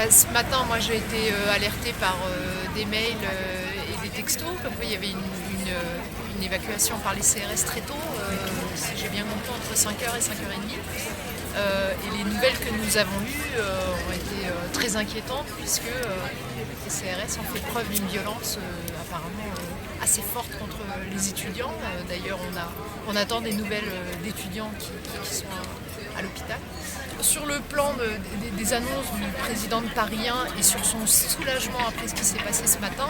Ce matin, moi j'ai été alertée par des mails et des textos, comme quoi il y avait une évacuation par les CRS très tôt, si j'ai bien compris entre 5h et 5h30. Et les nouvelles que nous avons eues ont été très inquiétantes puisque les CRS ont fait preuve d'une violence apparemment assez forte contre les étudiants. D'ailleurs, on attend des nouvelles d'étudiants qui sont à l'hôpital. Sur le plan des annonces du président de Paris 1 et sur son soulagement après ce qui s'est passé ce matin,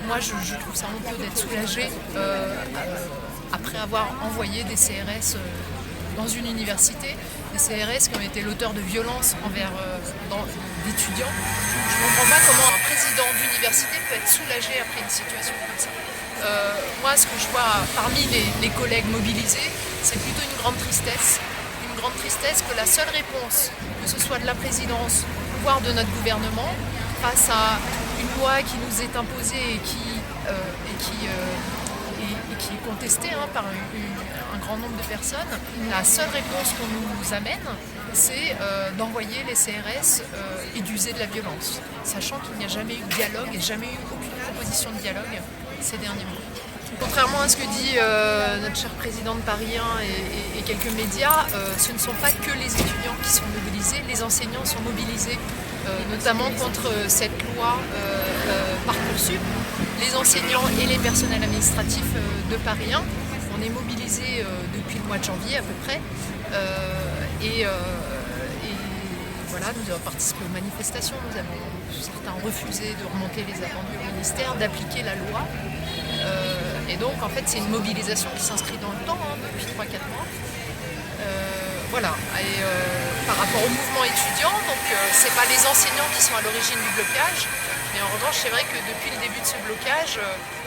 moi je trouve ça honteux d'être soulagé après avoir envoyé des CRS dans une université, des CRS qui ont été l'auteur de violences envers d'étudiants. Je ne comprends pas comment un président d'université peut être soulagé après une situation comme ça. Moi, ce que je vois parmi les collègues mobilisés, c'est plutôt une grande tristesse que la seule réponse, que ce soit de la présidence, voire de notre gouvernement, face à une loi qui nous est imposée et qui est contestée par un grand nombre de personnes, la seule réponse qu'on nous amène, c'est d'envoyer les CRS et d'user de la violence, sachant qu'il n'y a jamais eu de dialogue et jamais eu aucune proposition de dialogue ces derniers mois. Contrairement à ce que dit notre cher président de Paris 1 et quelques médias, ce ne sont pas que les étudiants qui sont mobilisés, les enseignants sont mobilisés, notamment contre cette loi Parcoursup. Les enseignants et les personnels administratifs de Paris 1, on est mobilisés depuis le mois de janvier à peu près. Voilà, nous avons participé aux manifestations, certains ont refusé de remonter les attendus au ministère, d'appliquer la loi. Et donc en fait c'est une mobilisation qui s'inscrit dans le temps depuis 3-4 mois. Voilà. Et par rapport au mouvement étudiant, donc c'est pas les enseignants qui sont à l'origine du blocage, mais en revanche c'est vrai que depuis le début de ce blocage,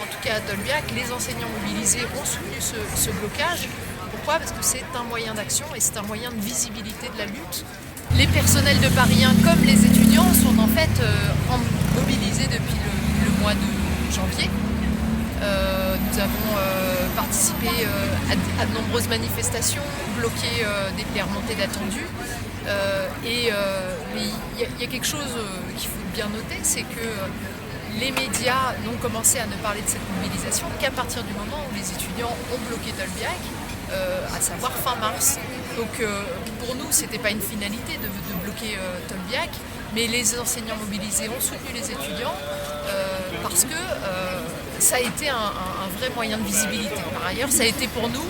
en tout cas à Tolbiac, les enseignants mobilisés ont soutenu ce blocage. Pourquoi ? Parce que c'est un moyen d'action et c'est un moyen de visibilité de la lutte. Les personnels de Paris 1 comme les étudiants sont en fait mobilisés depuis le mois de janvier. Nous avons participé à de nombreuses manifestations, bloqué des remontées d'attendus. Mais il y a quelque chose qu'il faut bien noter, c'est que les médias n'ont commencé à ne parler de cette mobilisation qu'à partir du moment où les étudiants ont bloqué Tolbiac, à savoir fin mars. Donc pour nous, ce n'était pas une finalité de bloquer Tolbiac, mais les enseignants mobilisés ont soutenu les étudiants parce que ça a été un vrai moyen de visibilité. Par ailleurs, ça a été pour nous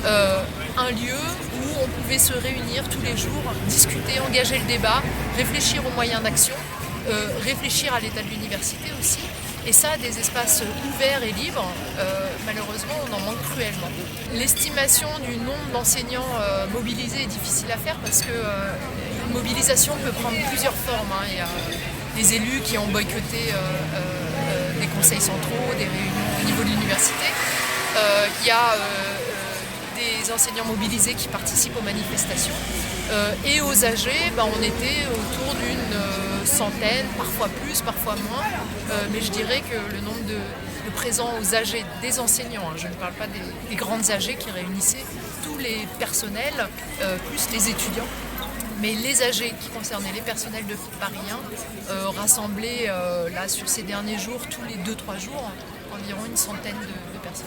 un lieu où on pouvait se réunir tous les jours, discuter, engager le débat, réfléchir aux moyens d'action, réfléchir à l'état de l'université aussi. Et ça, des espaces ouverts et libres, malheureusement, on en manque cruellement. L'estimation du nombre d'enseignants mobilisés est difficile à faire parce que une mobilisation peut prendre plusieurs formes. Il y a des élus qui ont boycotté des conseils centraux, des réunions au niveau de l'université. Il y a des enseignants mobilisés qui participent aux manifestations. Et aux AG, on était autour d'une centaine, parfois plus, parfois moins. Mais je dirais que le nombre de présents aux AG des enseignants, je ne parle pas des grandes AG qui réunissaient tous les personnels, plus les étudiants. Mais les AG qui concernaient les personnels de Paris 1 rassemblaient là sur ces derniers jours, tous les 2-3 jours, environ une centaine de personnes.